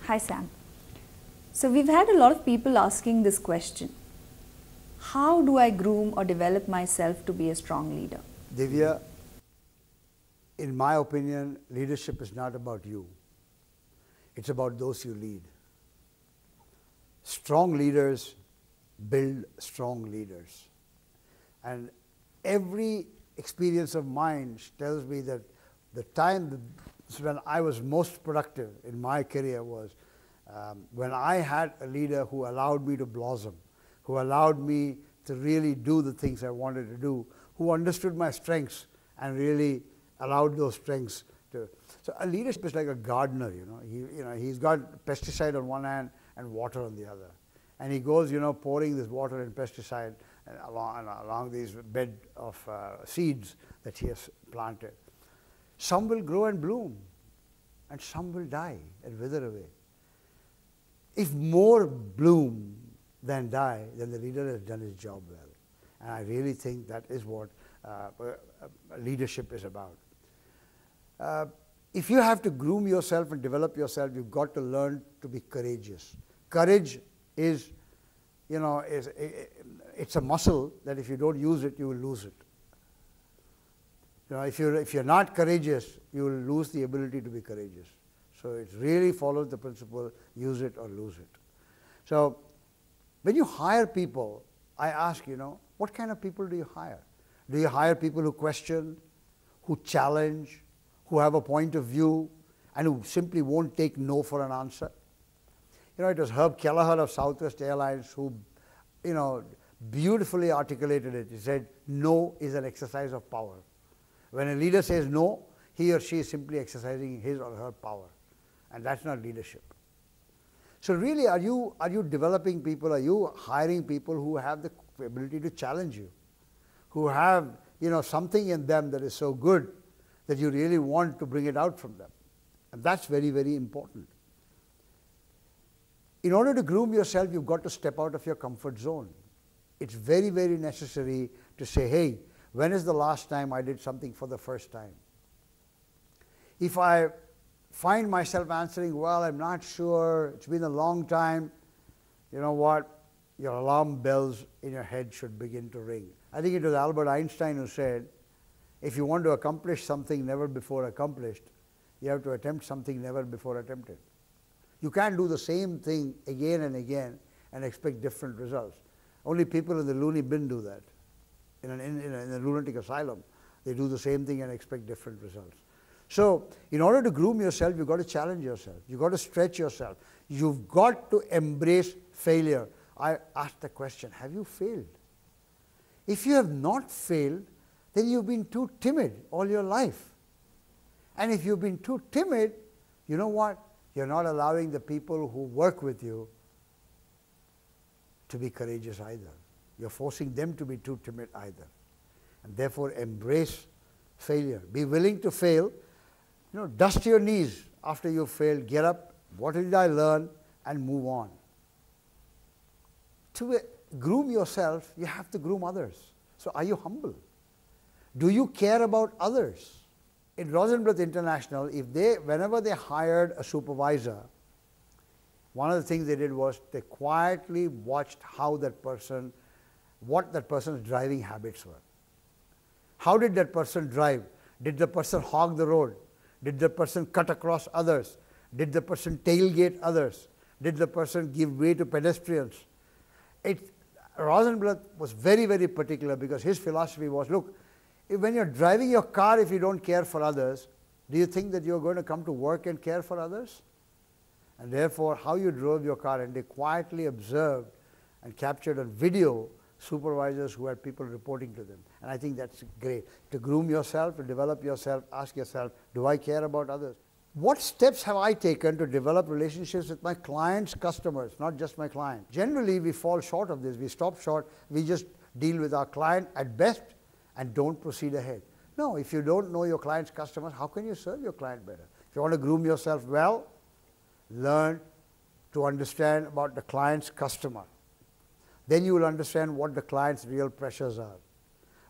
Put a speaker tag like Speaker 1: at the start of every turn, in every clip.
Speaker 1: Hi Sam. So we've had a lot of people asking this question. How do I groom or develop myself to be a strong leader?
Speaker 2: Divya, in my opinion, leadership is not about you. It's about those you lead. Strong leaders build strong leaders. And every experience of mine tells me that the time when I was most productive in my career was when I had a leader who allowed me to blossom, who allowed me to really do the things I wanted to do, who understood my strengths and really allowed those strengths to. So a leadership is like a gardener, he's got pesticide on one hand and water on the other. And he goes, pouring this water and pesticide along these bed of seeds that he has planted. Some will grow and bloom, and some will die and wither away. If more bloom than die, then the leader has done his job well. And I really think that is what leadership is about. If you have to groom yourself and develop yourself, you've got to learn to be courageous. Courage is, it's a muscle that if you don't use it, you will lose it. If you're not courageous, you will lose the ability to be courageous. So it really follows the principle, use it or lose it. So when you hire people, I ask, what kind of people do you hire? Do you hire people who question, who challenge, who have a point of view, and who simply won't take no for an answer? It was Herb Kelleher of Southwest Airlines who, beautifully articulated it. He said, no is an exercise of power. When a leader says no, he or she is simply exercising his or her power. And that's not leadership. So really, are you developing people, are you hiring people who have the ability to challenge you, who have something in them that is so good that you really want to bring it out from them? And that's very, very important. In order to groom yourself, you've got to step out of your comfort zone. It's very, very necessary to say, hey, when is the last time I did something for the first time? If I find myself answering, well, I'm not sure, it's been a long time, you know what? Your alarm bells in your head should begin to ring. I think it was Albert Einstein who said, if you want to accomplish something never before accomplished, you have to attempt something never before attempted. You can't do the same thing again and again and expect different results. Only people in the loony bin do that. In a lunatic asylum, they do the same thing and expect different results. So in order to groom yourself, you've got to challenge yourself. You've got to stretch yourself. You've got to embrace failure. I asked the question, have you failed? If you have not failed, then you've been too timid all your life. And if you've been too timid, you know what? You're not allowing the people who work with you to be courageous either. You're forcing them to be too timid either. And therefore, embrace failure. Be willing to fail. Dust your knees after you've failed. Get up. What did I learn? And move on. To groom yourself, you have to groom others. So are you humble? Do you care about others? In Rosenblatt International, whenever they hired a supervisor, one of the things they did was they quietly watched what that person's driving habits were. How did that person drive? Did the person hog the road? Did the person cut across others? Did the person tailgate others? Did the person give way to pedestrians? Rosenblatt was very, very particular because his philosophy was, look, when you're driving your car, if you don't care for others, do you think that you're going to come to work and care for others? And therefore, how you drove your car, and they quietly observed and captured on video supervisors who had people reporting to them. And I think that's great. To groom yourself, to develop yourself, ask yourself, do I care about others? What steps have I taken to develop relationships with my clients' customers, not just my client? Generally, we fall short of this. We stop short. We just deal with our client at best and don't proceed ahead. No, if you don't know your client's customers, how can you serve your client better? If you want to groom yourself well, learn to understand about the client's customer. Then you will understand what the client's real pressures are.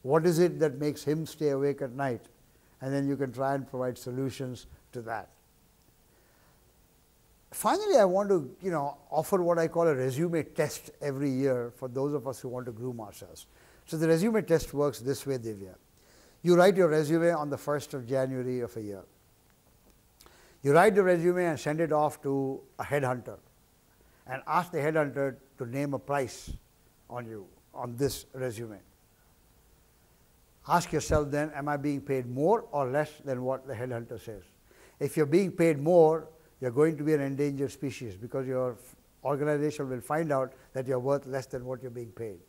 Speaker 2: What is it that makes him stay awake at night? And then you can try and provide solutions to that. Finally, I want to offer what I call a resume test every year for those of us who want to groom ourselves. So the resume test works this way, Divya. You write your resume on the 1st of January of a year. You write the resume and send it off to a headhunter and ask the headhunter to name a price on you, on this resume. Ask yourself then, am I being paid more or less than what the headhunter says? If you're being paid more, you're going to be an endangered species because your organization will find out that you're worth less than what you're being paid.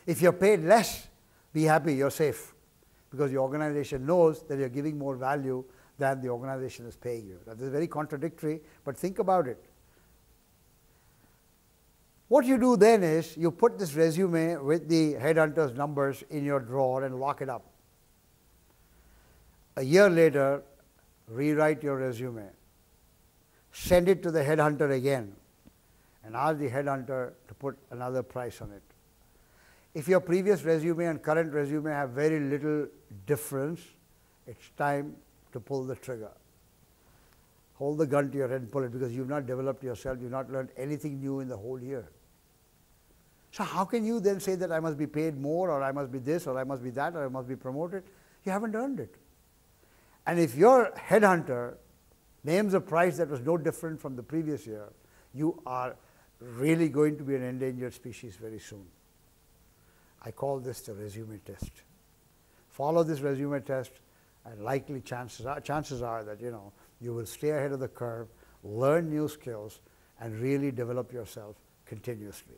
Speaker 2: If you're paid less, be happy, you're safe because your organization knows that you're giving more value than the organization is paying you. That is very contradictory, but think about it. What you do then is you put this resume with the headhunter's numbers in your drawer and lock it up. A year later, rewrite your resume, send it to the headhunter again, and ask the headhunter to put another price on it. If your previous resume and current resume have very little difference, it's time to pull the trigger. Hold the gun to your head and pull it because you've not developed yourself, you've not learned anything new in the whole year. So how can you then say that I must be paid more or I must be this or I must be that or I must be promoted? You haven't earned it. And if your headhunter names a price that was no different from the previous year, you are really going to be an endangered species very soon. I call this the resume test. Follow this resume test and likely chances are that you will stay ahead of the curve, learn new skills, and really develop yourself continuously.